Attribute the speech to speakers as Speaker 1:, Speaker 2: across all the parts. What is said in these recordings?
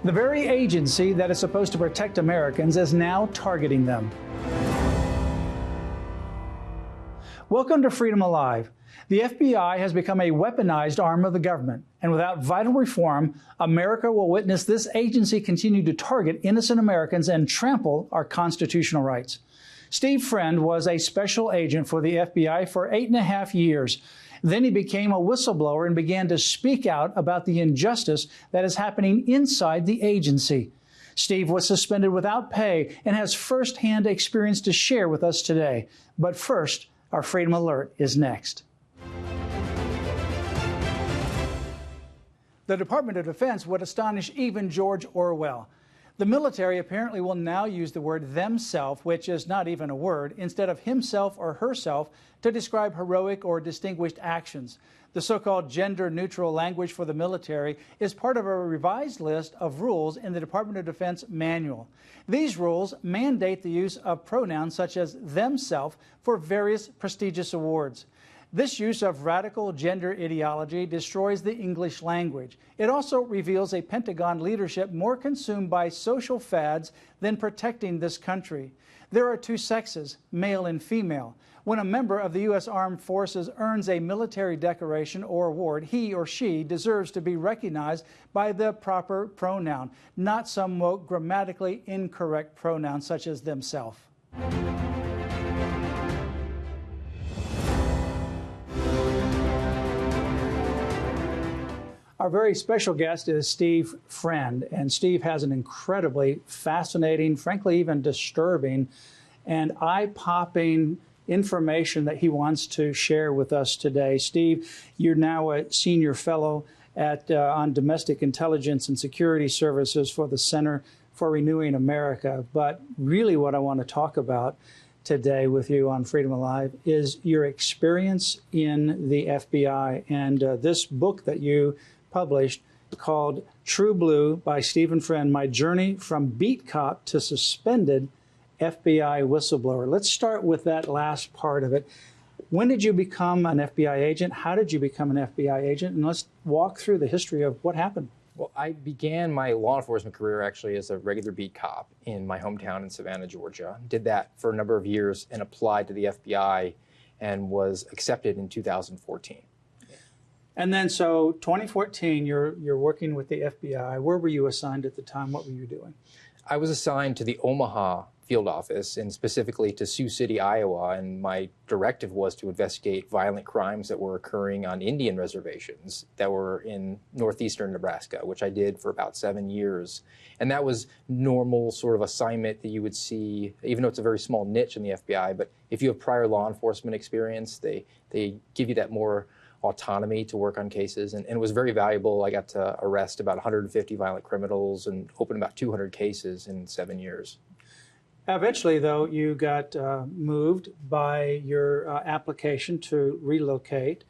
Speaker 1: The very agency that is supposed to protect Americans is now targeting them. Welcome to Freedom Alive. The FBI has become a weaponized arm of the government, and without vital reform, America will witness this agency continue to target innocent Americans and trample our constitutional rights. Steve Friend was a special agent for the FBI for 8.5 years. Then he became a whistleblower and began to speak out about the injustice that is happening inside the agency. Steve was suspended without pay and has firsthand experience to share with us today. But first, our Freedom Alert is next. The Department of Defense would astonish even George Orwell. The military apparently will now use the word themself, which is not even a word, instead of himself or herself to describe heroic or distinguished actions. The so-called gender-neutral language for the military is part of a revised list of rules in the Department of Defense manual. These rules mandate the use of pronouns such as themself for various prestigious awards. This use of radical gender ideology destroys the English language. It also reveals a Pentagon leadership more consumed by social fads than protecting this country. There are two sexes, male and female. When a member of the U.S. Armed Forces earns a military decoration or award, he or she deserves to be recognized by the proper pronoun, not some grammatically incorrect pronoun such as themselves. Our very special guest is Steve Friend, and Steve has an incredibly fascinating, frankly even disturbing, and eye-popping information that he wants to share with us today. Steve, you're now a senior fellow on domestic intelligence and security services for the Center for Renewing America, but really what I want to talk about today with you on Freedom Alive is your experience in the FBI and this book that you published called True Blue by Stephen Friend, My Journey from Beat Cop to Suspended FBI Whistleblower. Let's start with that last part of it. When did you become an FBI agent? How did you become an FBI agent? And let's walk through the history of what happened.
Speaker 2: Well, I began my law enforcement career actually as a regular beat cop in my hometown in Savannah, Georgia. Did that for a number of years and applied to the FBI and was accepted in 2014.
Speaker 1: And then, so 2014, you're working with the FBI. Where were you assigned at the time? What were you doing?
Speaker 2: I was assigned to the Omaha field office and specifically to Sioux City, Iowa. And my directive was to investigate violent crimes that were occurring on Indian reservations that were in northeastern Nebraska, which I did for about 7 years. And that was normal sort of assignment that you would see, even though it's a very small niche in the FBI. But if you have prior law enforcement experience, they give you that more autonomy to work on cases, and it was very valuable. I got to arrest about 150 violent criminals and open about 200 cases in 7 years.
Speaker 1: Eventually, though, you got moved by your application to relocate,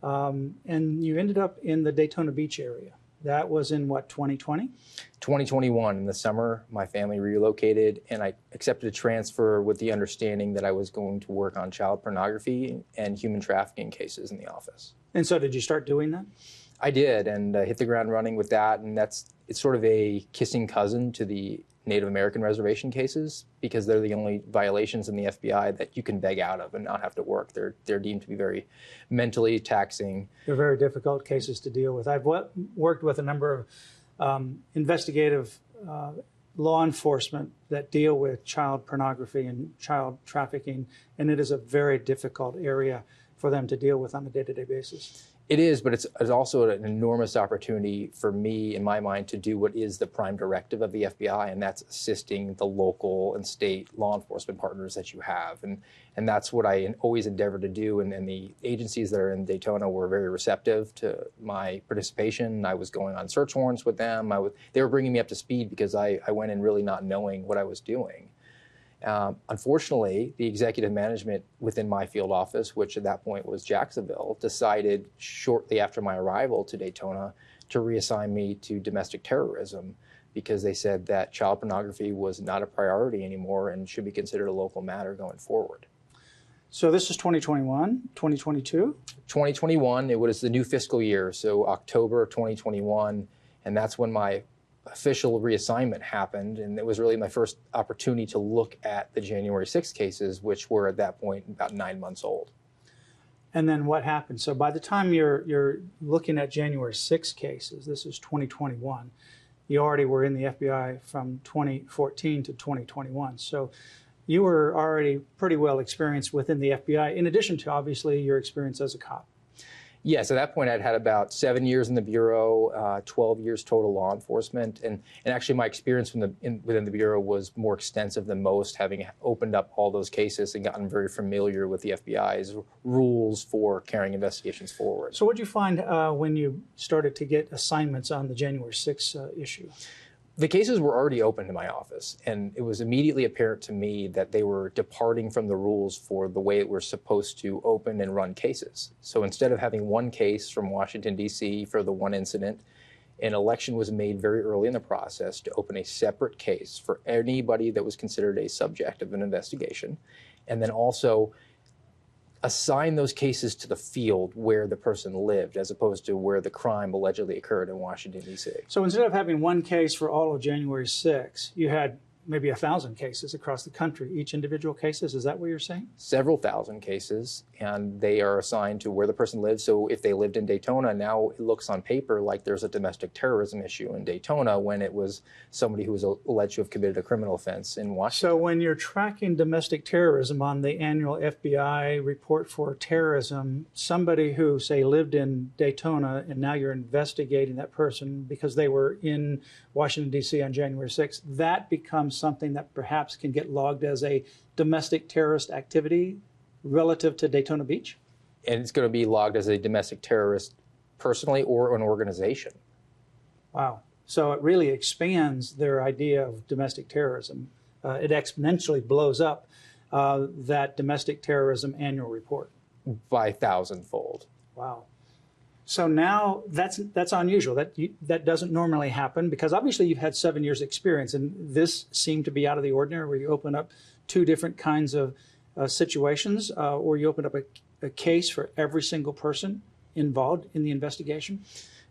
Speaker 1: and you ended up in the Daytona Beach area. That was in what, 2020?
Speaker 2: 2021, in the summer, my family relocated, and I accepted a transfer with the understanding that I was going to work on child pornography and human trafficking cases in the office.
Speaker 1: And so did you start doing that?
Speaker 2: I did, and hit the ground running with that, and it's sort of a kissing cousin to the Native American reservation cases, because they're the only violations in the FBI that you can beg out of and not have to work. They're deemed to be very mentally taxing.
Speaker 1: They're very difficult cases to deal with. I've worked with a number of investigative law enforcement that deal with child pornography and child trafficking, and it is a very difficult area for them to deal with on a day-to-day basis.
Speaker 2: It is, but it's also an enormous opportunity for me, in my mind, to do what is the prime directive of the FBI, and that's assisting the local and state law enforcement partners that you have. And that's what I always endeavor to do, and the agencies that are in Daytona were very receptive to my participation. I was going on search warrants with them. They were bringing me up to speed because I went in really not knowing what I was doing. Unfortunately, the executive management within my field office, which at that point was Jacksonville, decided shortly after my arrival to Daytona to reassign me to domestic terrorism because they said that child pornography was not a priority anymore and should be considered a local matter going forward.
Speaker 1: So this is 2021, 2022?
Speaker 2: 2021, it was the new fiscal year, so October of 2021, and that's when my official reassignment happened, and it was really my first opportunity to look at the January 6th cases, which were at that point about 9 months old.
Speaker 1: And then what happened? So by the time you're looking at January 6th cases, this is 2021, you already were in the FBI from 2014 to 2021. So you were already pretty well experienced within the FBI, in addition to, obviously, your experience as a cop.
Speaker 2: Yes, at that point I'd had about 7 years in the Bureau, 12 years total law enforcement, and actually my experience within the Bureau was more extensive than most, having opened up all those cases and gotten very familiar with the FBI's rules for carrying investigations forward.
Speaker 1: So what did you find when you started to get assignments on the January 6th issue?
Speaker 2: The cases were already open to my office, and it was immediately apparent to me that they were departing from the rules for the way we're supposed to open and run cases. So instead of having one case from Washington, D.C. for the one incident, an election was made very early in the process to open a separate case for anybody that was considered a subject of an investigation, and then also assign those cases to the field where the person lived, as opposed to where the crime allegedly occurred in Washington, D.C.
Speaker 1: So instead of having one case for all of January 6th, you had maybe 1,000 cases across the country, each individual cases. Is that what you're saying?
Speaker 2: Several thousand cases, and they are assigned to where the person lives. So if they lived in Daytona, now it looks on paper like there's a domestic terrorism issue in Daytona when it was somebody who was alleged to have committed a criminal offense in Washington.
Speaker 1: So when you're tracking domestic terrorism on the annual FBI report for terrorism, somebody who, say, lived in Daytona and now you're investigating that person because they were in Washington, D.C. on January 6th, that becomes something that perhaps can get logged as a domestic terrorist activity relative to Daytona Beach?
Speaker 2: And it's going to be logged as a domestic terrorist personally or an organization.
Speaker 1: Wow. So it really expands their idea of domestic terrorism. It exponentially blows up that domestic terrorism annual report.
Speaker 2: By thousandfold.
Speaker 1: Wow. So now that's unusual. That doesn't normally happen, because obviously you've had 7 years experience, and this seemed to be out of the ordinary, where you open up two different kinds of situations, or you open up a case for every single person involved in the investigation.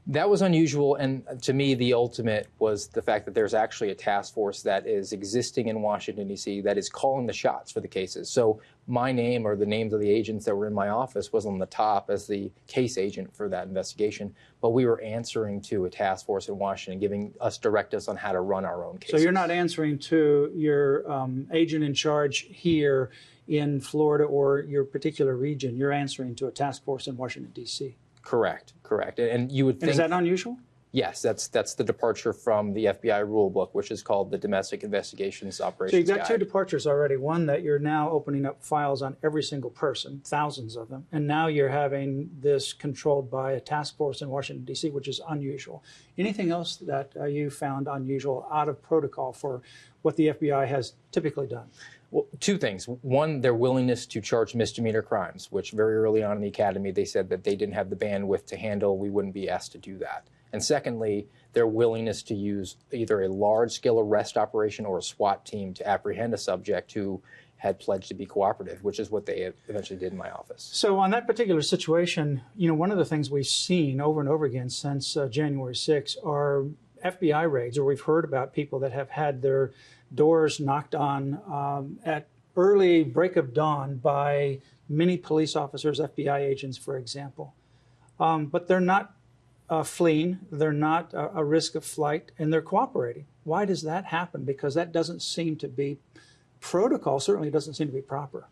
Speaker 2: That was unusual, and to me, the ultimate was the fact that there's actually a task force that is existing in Washington, D.C. that is calling the shots for the cases. So my name or the names of the agents that were in my office was on the top as the case agent for that investigation, but we were answering to a task force in Washington, giving us directives on how to run our own cases.
Speaker 1: So you're not answering to your agent in charge here in Florida or your particular region. You're answering to a task force in Washington, D.C.
Speaker 2: Correct. And you would think...
Speaker 1: And is that unusual?
Speaker 2: Yes, that's the departure from the FBI rulebook, which is called the Domestic Investigations Operations
Speaker 1: So you've got
Speaker 2: Guide.
Speaker 1: two departures already. One, that you're now opening up files on every single person, thousands of them, and now you're having this controlled by a task force in Washington, D.C., which is unusual. Anything else that you found unusual, out of protocol for what the FBI has typically done?
Speaker 2: Well, two things. One, their willingness to charge misdemeanor crimes, which very early on in the academy they said that they didn't have the bandwidth to handle. We wouldn't be asked to do that. And secondly, their willingness to use either a large-scale arrest operation or a SWAT team to apprehend a subject who had pledged to be cooperative, which is what they eventually did in my office.
Speaker 1: So on that particular situation, one of the things we've seen over and over again since January 6th are FBI raids, or we've heard about people that have had their doors knocked on at early break of dawn by many police officers, FBI agents, for example. But they're not fleeing, they're not a risk of flight, and they're cooperating. Why does that happen? Because that doesn't seem to be protocol, certainly doesn't seem to be proper.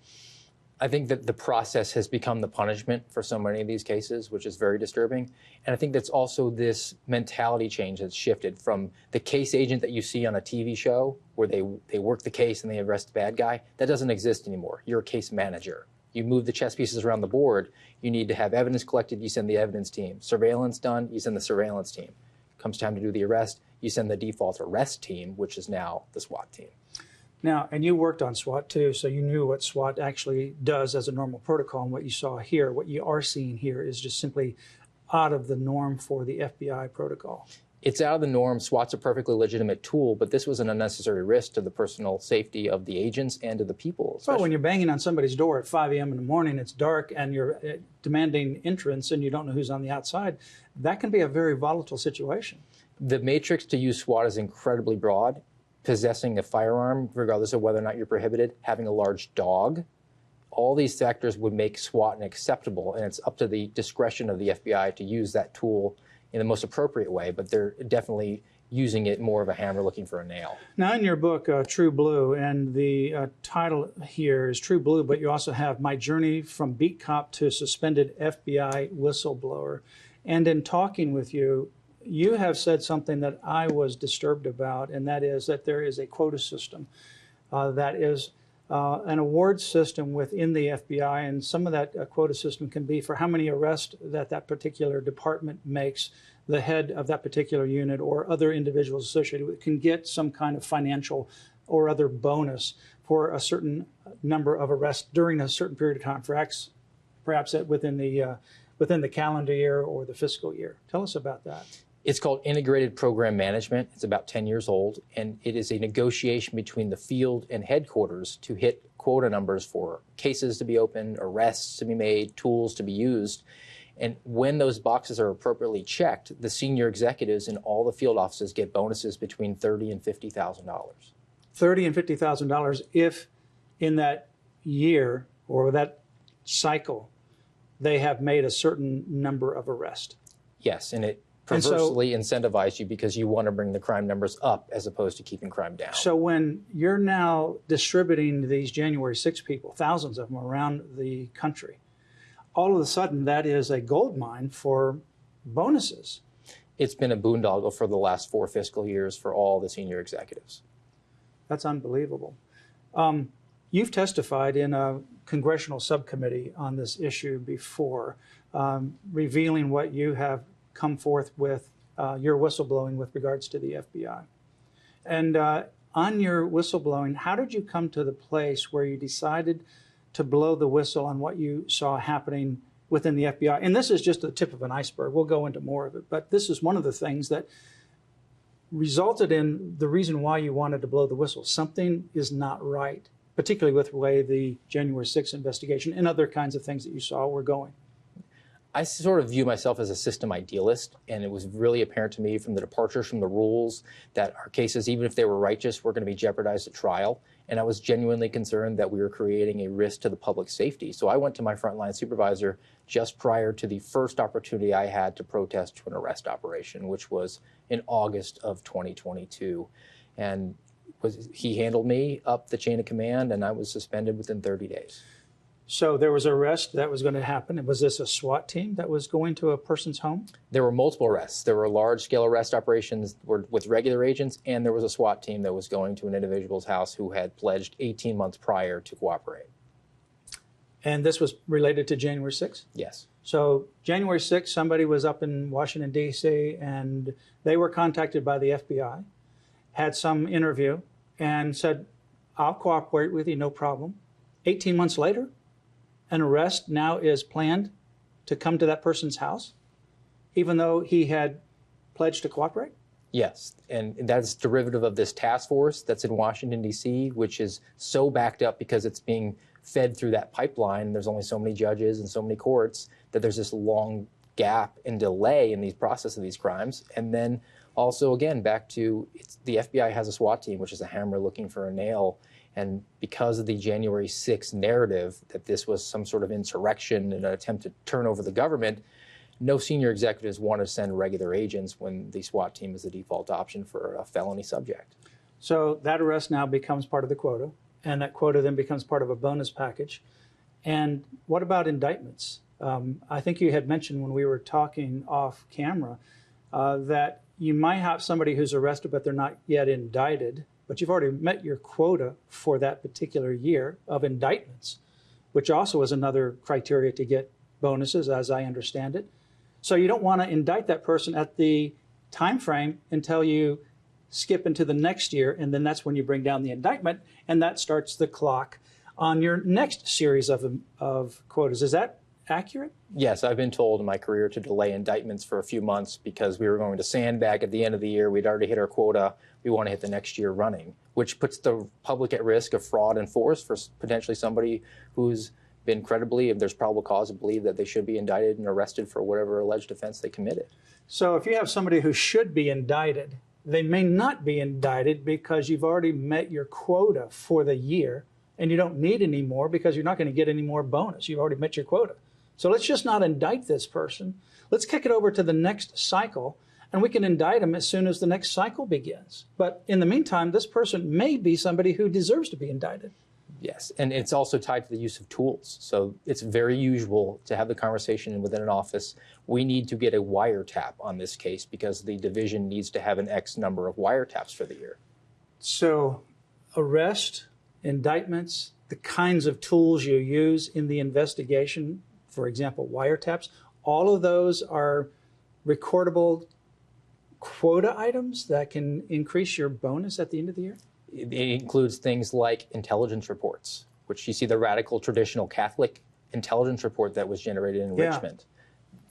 Speaker 2: I think that the process has become the punishment for so many of these cases, which is very disturbing. And I think that's also this mentality change that's shifted from the case agent that you see on a TV show where they work the case and they arrest the bad guy. That doesn't exist anymore. You're a case manager. You move the chess pieces around the board. You need to have evidence collected. You send the evidence team. Surveillance done. You send the surveillance team. Comes time to do the arrest. You send the default arrest team, which is now the SWAT team.
Speaker 1: Now, and you worked on SWAT too, so you knew what SWAT actually does as a normal protocol, and what you saw here, what you are seeing here is just simply out of the norm for the FBI protocol.
Speaker 2: It's out of the norm. SWAT's a perfectly legitimate tool, but this was an unnecessary risk to the personal safety of the agents and to the people.
Speaker 1: Well, when you're banging on somebody's door at 5 a.m. in the morning, it's dark, and you're demanding entrance, and you don't know who's on the outside, that can be a very volatile situation.
Speaker 2: The matrix to use SWAT is incredibly broad. Possessing a firearm, regardless of whether or not you're prohibited, having a large dog, all these factors would make SWAT acceptable, and it's up to the discretion of the FBI to use that tool in the most appropriate way, but they're definitely using it more of a hammer looking for a nail.
Speaker 1: Now, in your book, True Blue, and the title here is True Blue, but you also have My Journey from Beat Cop to Suspended FBI Whistleblower. And in talking with you, you have said something that I was disturbed about, and that is that there is a quota system that is an award system within the FBI, and some of that quota system can be for how many arrests that particular department makes. The head of that particular unit or other individuals associated with it can get some kind of financial or other bonus for a certain number of arrests during a certain period of time, perhaps within the calendar year or the fiscal year. Tell us about that.
Speaker 2: It's called Integrated Program Management. It's about 10 years old, and it is a negotiation between the field and headquarters to hit quota numbers for cases to be opened, arrests to be made, tools to be used. And when those boxes are appropriately checked, the senior executives in all the field offices get bonuses between $30,000 and $50,000.
Speaker 1: $30,000 and $50,000 if in that year or that cycle they have made a certain number of arrests.
Speaker 2: Yes, and it perversely incentivizes you because you want to bring the crime numbers up as opposed to keeping crime down.
Speaker 1: So when you're now distributing these January 6 people, thousands of them around the country, all of a sudden that is a gold mine for bonuses.
Speaker 2: It's been a boondoggle for the last 4 fiscal years for all the senior executives.
Speaker 1: That's unbelievable. You've testified in a congressional subcommittee on this issue before, revealing what you have come forth with your whistleblowing with regards to the FBI. And on your whistleblowing, how did you come to the place where you decided to blow the whistle on what you saw happening within the FBI? And this is just the tip of an iceberg. We'll go into more of it. But this is one of the things that resulted in the reason why you wanted to blow the whistle. Something is not right, particularly with the way the January 6th investigation and other kinds of things that you saw were going.
Speaker 2: I sort of view myself as a system idealist, and it was really apparent to me from the departures from the rules that our cases, even if they were righteous, were going to be jeopardized at trial. And I was genuinely concerned that we were creating a risk to the public safety. So I went to my frontline supervisor just prior to the first opportunity I had to protest to an arrest operation, which was in August of 2022. And he handled me up the chain of command, and I was suspended within 30 days.
Speaker 1: So there was an arrest that was going to happen. And was this a SWAT team that was going to a person's home?
Speaker 2: There were multiple arrests. There were large-scale arrest operations with regular agents, and there was a SWAT team that was going to an individual's house who had pledged 18 months prior to cooperate.
Speaker 1: And this was related to January 6th?
Speaker 2: Yes.
Speaker 1: So January 6th, somebody was up in Washington, D.C., and they were contacted by the FBI, had some interview, and said, I'll cooperate with you, no problem. 18 months later, an arrest now is planned to come to that person's house, even though he had pledged to cooperate?
Speaker 2: Yes, and that's derivative of this task force that's in Washington, D.C., which is so backed up because it's being fed through that pipeline. There's only so many judges and so many courts that there's this long gap and delay in these process of these crimes. And then also, again, back to the FBI has a SWAT team, which is a hammer looking for a nail. And because of the January 6th narrative that this was some sort of insurrection and an attempt to turn over the government, no senior executives want to send regular agents when the SWAT team is the default option for a felony subject.
Speaker 1: So that arrest now becomes part of the quota, and that quota then becomes part of a bonus package. And what about indictments? I think you had mentioned when we were talking off camera that you might have somebody who's arrested, but they're not yet indicted. But you've already met your quota for that particular year of indictments, which also is another criteria to get bonuses, as I understand it. So you don't want to indict that person at the time frame until you skip into the next year, and then that's when you bring down the indictment, and that starts the clock on your next series of quotas. Is that accurate?
Speaker 2: Yes, I've been told in my career to delay indictments for a few months because we were going to sandbag at the end of the year. We'd already hit our quota. We want to hit the next year running, which puts the public at risk of fraud and force for potentially somebody who's been credibly, if there's probable cause to believe that they should be indicted and arrested for whatever alleged offense they committed.
Speaker 1: So if you have somebody who should be indicted, they may not be indicted because you've already met your quota for the year and you don't need any more because you're not going to get any more bonus. You've already met your quota. So let's just not indict this person. Let's kick it over to the next cycle, and we can indict them as soon as the next cycle begins. But in the meantime, this person may be somebody who deserves to be indicted.
Speaker 2: Yes, and it's also tied to the use of tools. So it's very usual to have the conversation within an office. We need to get a wiretap on this case because the division needs to have an X number of wiretaps for the year.
Speaker 1: So arrest, indictments, the kinds of tools you use in the investigation, for example, wiretaps, all of those are recordable quota items that can increase your bonus at the end of the year?
Speaker 2: It includes things like intelligence reports, which you see the radical traditional Catholic intelligence report that was generated in Richmond.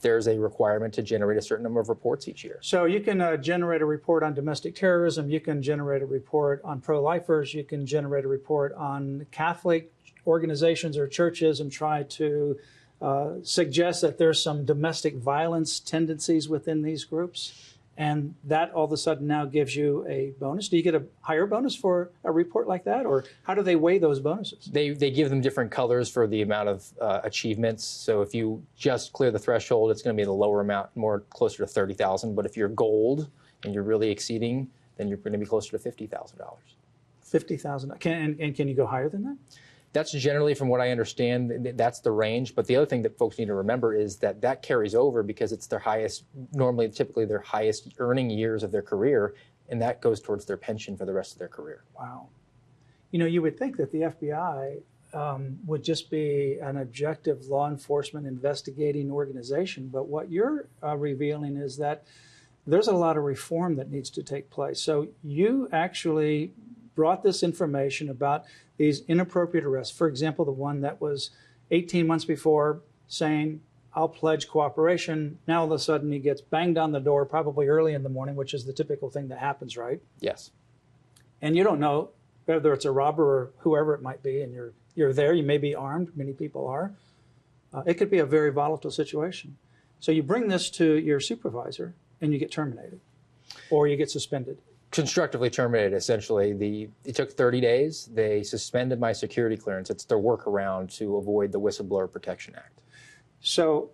Speaker 2: There's a requirement to generate a certain number of reports each year.
Speaker 1: So you can generate a report on domestic terrorism, you can generate a report on pro-lifers, you can generate a report on Catholic organizations or churches and try to suggest that there's some domestic violence tendencies within these groups. And that all of a sudden now gives you a bonus. Do you get a higher bonus for a report like that? Or how do they weigh those bonuses?
Speaker 2: They give them different colors for the amount of achievements. So if you just clear the threshold, it's going to be the lower amount, more closer to $30,000. But if you're gold and you're really exceeding, then you're going to be closer to $50,000.
Speaker 1: $50,000. And can you go higher than that?
Speaker 2: That's generally, from what I understand, that's the range. But the other thing that folks need to remember is that that carries over because it's their highest, normally, typically their highest earning years of their career, and that goes towards their pension for the rest of their career.
Speaker 1: Wow. You know, you would think that the FBI would just be an objective law enforcement investigating organization, but what you're revealing is that there's a lot of reform that needs to take place. So you actually brought this information about these inappropriate arrests. For example, the one that was 18 months before saying, I'll pledge cooperation. Now all of a sudden he gets banged on the door probably early in the morning, which is the typical thing that happens, right?
Speaker 2: Yes.
Speaker 1: And you don't know whether it's a robber or whoever it might be, and you're there, you may be armed, many people are. It could be a very volatile situation. So you bring this to your supervisor and you get terminated or you get suspended.
Speaker 2: Constructively terminated, essentially. It took 30 days. They suspended my security clearance. It's their workaround to avoid the Whistleblower Protection Act.
Speaker 1: So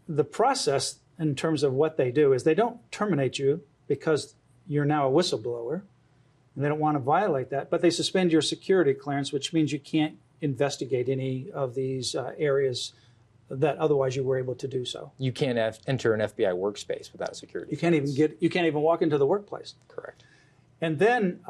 Speaker 1: the process in terms of what they do is they don't terminate you because you're now a whistleblower, and they don't want to violate that, but they suspend your security clearance, which means you can't investigate any of these areas that otherwise you were able to do so.
Speaker 2: You can't enter an FBI workspace without a security clearance.
Speaker 1: You can't even walk into the workplace.
Speaker 2: Correct.
Speaker 1: And then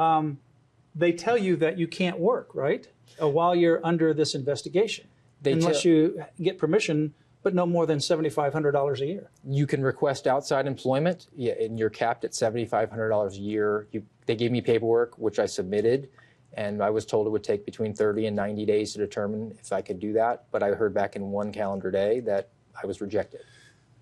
Speaker 1: they tell you that you can't work, right, while you're under this investigation, unless you get permission, but no more than $7,500 a year.
Speaker 2: You can request outside employment, and you're capped at $7,500 a year. They gave me paperwork, which I submitted, and I was told it would take between 30 and 90 days to determine if I could do that. But I heard back in one calendar day that I was rejected.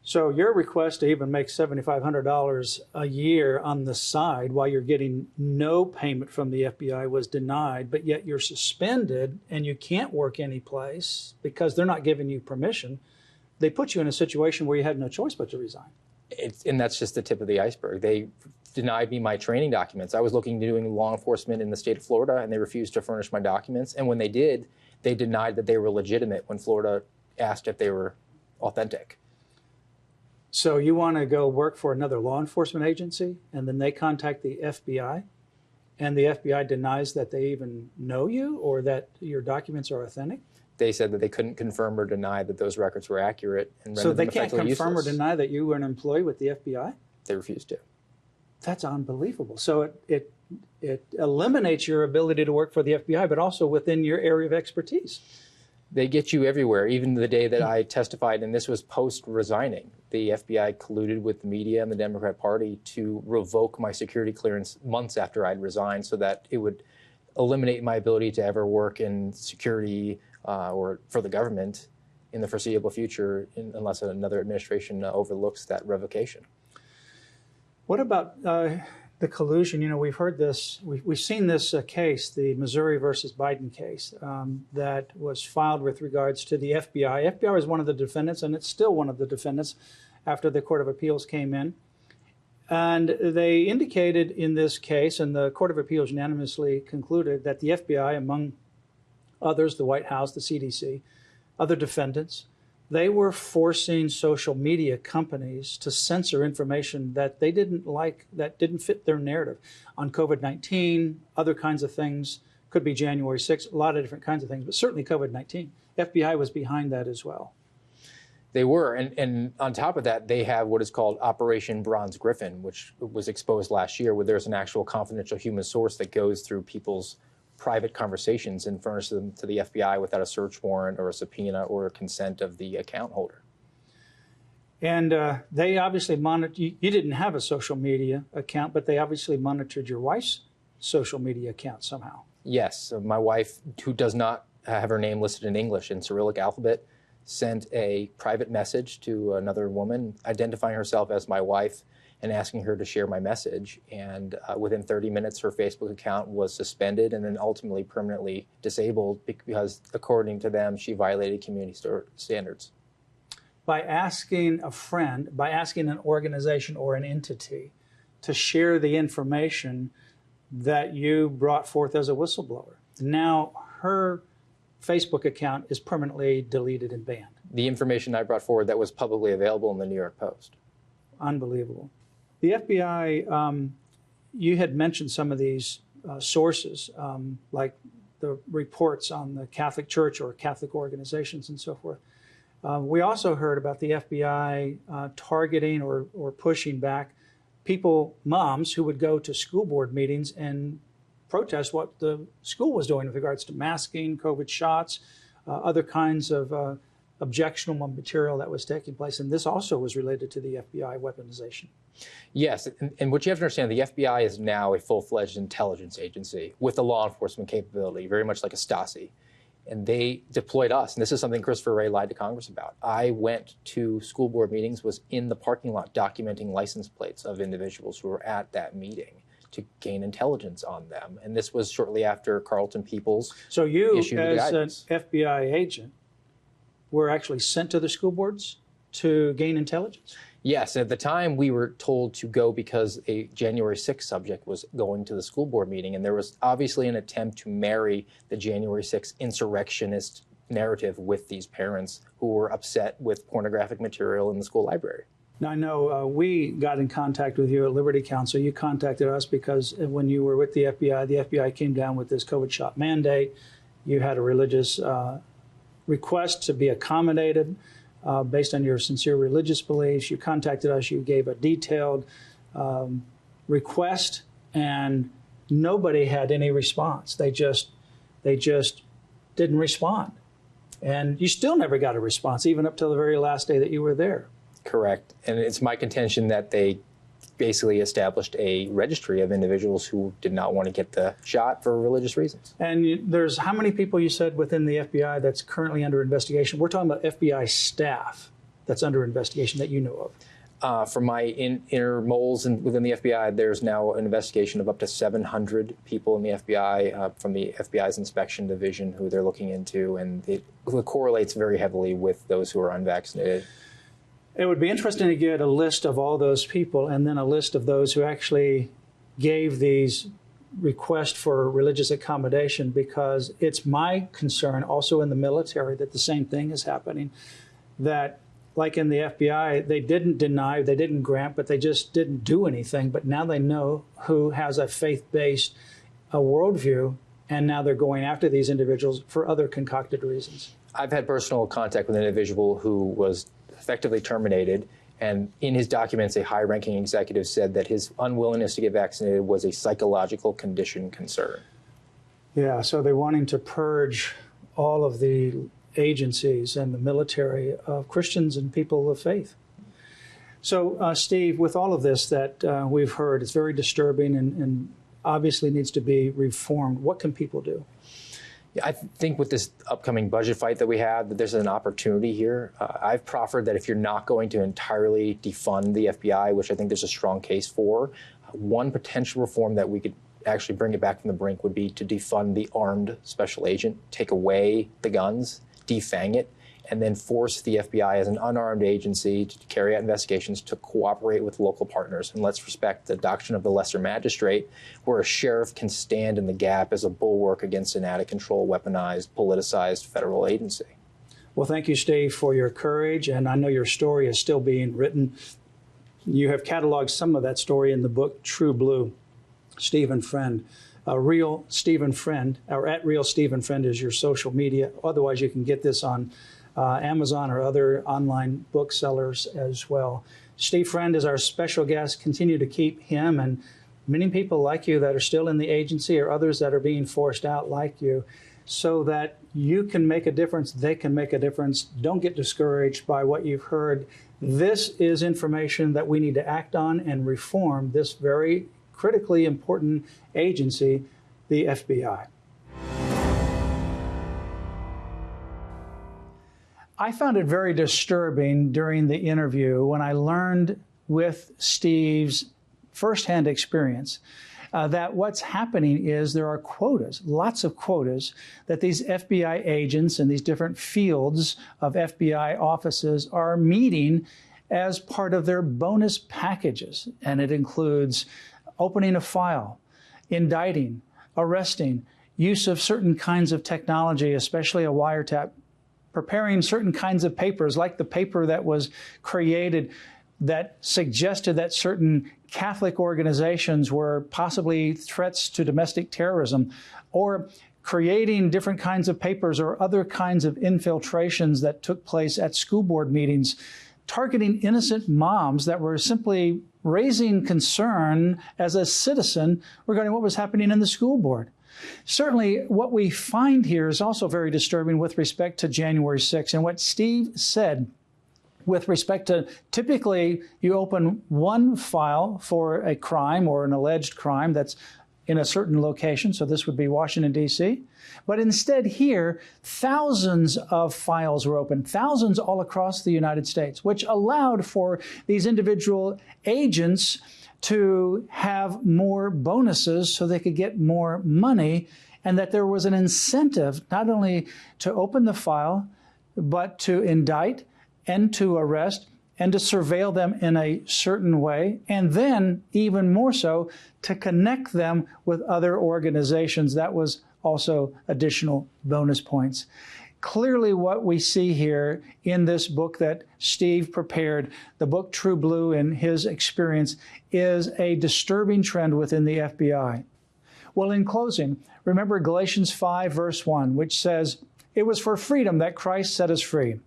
Speaker 1: So your request to even make $7,500 a year on the side while you're getting no payment from the FBI was denied, but yet you're suspended and you can't work any place because they're not giving you permission. They put you in a situation where you had no choice but to resign.
Speaker 2: And that's just the tip of the iceberg. They denied me my training documents. I was looking to doing law enforcement in the state of Florida, and they refused to furnish my documents. And when they did, they denied that they were legitimate when Florida asked if they were authentic.
Speaker 1: So you want to go work for another law enforcement agency, and then they contact the FBI, and the FBI denies that they even know you or that your documents are authentic?
Speaker 2: They said that they couldn't confirm or deny that those records were accurate. And
Speaker 1: so they can't confirm
Speaker 2: useless.
Speaker 1: or deny that you were an employee with the FBI?
Speaker 2: They refused to.
Speaker 1: That's unbelievable. So it eliminates your ability to work for the FBI, but also within your area of expertise.
Speaker 2: They get you everywhere. Even the day that I testified, and this was post-resigning, the FBI colluded with the media and the Democrat Party to revoke my security clearance months after I'd resigned so that it would eliminate my ability to ever work in security or for the government. in the foreseeable future, unless another administration overlooks that revocation.
Speaker 1: What about the collusion? You know, we've heard this, we've seen this case, the Missouri versus Biden case, that was filed with regards to the FBI. FBI was one of the defendants, and it's still one of the defendants after the Court of Appeals came in. And they indicated in this case, and the Court of Appeals unanimously concluded, that the FBI, among others, the White House, the CDC, other defendants, they were forcing social media companies to censor information that they didn't like, that didn't fit their narrative on COVID-19, other kinds of things, could be January 6th, a lot of different kinds of things, but certainly COVID-19. FBI was behind that as well.
Speaker 2: They were, and on top of that, they have what is called Operation Bronze Griffin, which was exposed last year, where there's an actual confidential human source that goes through people's private conversations and furnishes them to the FBI without a search warrant or a subpoena or a consent of the account holder.
Speaker 1: And they obviously monitored, you didn't have a social media account, but they obviously monitored your wife's social media account somehow.
Speaker 2: Yes, so my wife, who does not have her name listed in English in Cyrillic alphabet, sent a private message to another woman identifying herself as my wife and asking her to share my message. And within 30 minutes, her Facebook account was suspended and then ultimately permanently disabled because, according to them, she violated community standards.
Speaker 1: By asking a friend, by asking an organization or an entity to share the information that you brought forth as a whistleblower. Now her Facebook account is permanently deleted and banned.
Speaker 2: The information I brought forward that was publicly available in the New York Post.
Speaker 1: Unbelievable. The FBI, you had mentioned some of these sources, like the reports on the Catholic Church or Catholic organizations and so forth. We also heard about the FBI targeting or pushing back people, moms, who would go to school board meetings and protest what the school was doing with regards to masking, COVID shots, other kinds of objectionable material that was taking place. And this also was related to the FBI weaponization.
Speaker 2: Yes, and what you have to understand, the FBI is now a full-fledged intelligence agency with a law enforcement capability, very much like a Stasi. And they deployed us, and this is something Christopher Wray lied to Congress about. I went to school board meetings, was in the parking lot documenting license plates of individuals who were at that meeting to gain intelligence on them. And this was shortly after Carlton Peoples
Speaker 1: So you,
Speaker 2: issued the
Speaker 1: as
Speaker 2: guidance.
Speaker 1: an FBI agent, were actually sent to the school boards to gain intelligence?
Speaker 2: Yes, at the time we were told to go because a January 6th subject was going to the school board meeting, and there was obviously an attempt to marry the January 6th insurrectionist narrative with these parents who were upset with pornographic material in the school library.
Speaker 1: Now, I know we got in contact with you at Liberty Counsel. You contacted us because when you were with the FBI came down with this COVID shot mandate. You had a religious request to be accommodated based on your sincere religious beliefs. You contacted us. You gave a detailed request, and nobody had any response. They just didn't respond. And you still never got a response, even up till the very last day that you were there.
Speaker 2: Correct. And it's my contention that they basically established a registry of individuals who did not want to get the shot for religious reasons.
Speaker 1: And there's how many people you said within the FBI that's currently under investigation? We're talking about FBI staff that's under investigation that you know of.
Speaker 2: From my inner moles within the FBI, there's now an investigation of up to 700 people in the FBI from the FBI's inspection division who they're looking into, and it correlates very heavily with those who are unvaccinated.
Speaker 1: It would be interesting to get a list of all those people and then a list of those who actually gave these requests for religious accommodation, because it's my concern also in the military that the same thing is happening, that like in the FBI, they didn't deny, they didn't grant, but they just didn't do anything. But now they know who has a faith-based worldview, and now they're going after these individuals for other concocted reasons.
Speaker 2: I've had personal contact with an individual who was effectively terminated, and in his documents, a high-ranking executive said that his unwillingness to get vaccinated was a psychological condition concern.
Speaker 1: Yeah, so they're wanting to purge all of the agencies and the military of Christians and people of faith. So, Steve, with all of this that we've heard, it's very disturbing and obviously needs to be reformed. What can people do?
Speaker 2: I think with this upcoming budget fight that we have, that there's an opportunity here. I've proffered that if you're not going to entirely defund the FBI, which I think there's a strong case for, one potential reform that we could actually bring it back from the brink would be to defund the armed special agent, take away the guns, defang it, and then force the FBI as an unarmed agency to carry out investigations, to cooperate with local partners. And let's respect the doctrine of the lesser magistrate, where a sheriff can stand in the gap as a bulwark against an out-of-control, weaponized, politicized federal agency.
Speaker 1: Well, thank you, Steve, for your courage, and I know your story is still being written. You have cataloged some of that story in the book, True Blue. Stephen Friend, Real Stephen Friend, or at Real Stephen Friend is your social media. Otherwise, you can get this on Amazon or other online booksellers as well. Steve Friend is our special guest. Continue to keep him and many people like you that are still in the agency or others that are being forced out like you, so that you can make a difference, they can make a difference. Don't get discouraged by what you've heard. This is information that we need to act on and reform this very critically important agency, the FBI. I found it very disturbing during the interview when I learned with Steve's firsthand experience that what's happening is there are quotas, lots of quotas, that these FBI agents in these different fields of FBI offices are meeting as part of their bonus packages. And it includes opening a file, indicting, arresting, use of certain kinds of technology, especially a wiretap, preparing certain kinds of papers, like the paper that was created that suggested that certain Catholic organizations were possibly threats to domestic terrorism, or creating different kinds of papers or other kinds of infiltrations that took place at school board meetings, targeting innocent moms that were simply raising concern as a citizen regarding what was happening in the school board. Certainly, what we find here is also very disturbing with respect to January 6th. And what Steve said with respect to, typically, you open one file for a crime or an alleged crime that's in a certain location. So this would be Washington, D.C. But instead here, thousands of files were opened, thousands all across the United States, which allowed for these individual agents to have more bonuses so they could get more money, and that there was an incentive not only to open the file, but to indict and to arrest and to surveil them in a certain way, and then even more so to connect them with other organizations. That was also additional bonus points. Clearly what we see here in this book that Steve prepared, the book True Blue, in his experience, is a disturbing trend within the FBI. Well, in closing, remember Galatians 5, verse 1, which says, "It was for freedom that Christ set us free.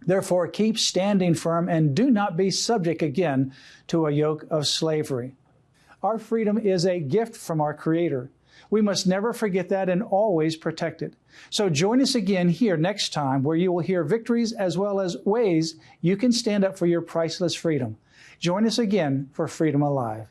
Speaker 1: Therefore, keep standing firm and do not be subject again to a yoke of slavery." Our freedom is a gift from our Creator. We must never forget that and always protect it. So join us again here next time, where you will hear victories as well as ways you can stand up for your priceless freedom. Join us again for Freedom Alive.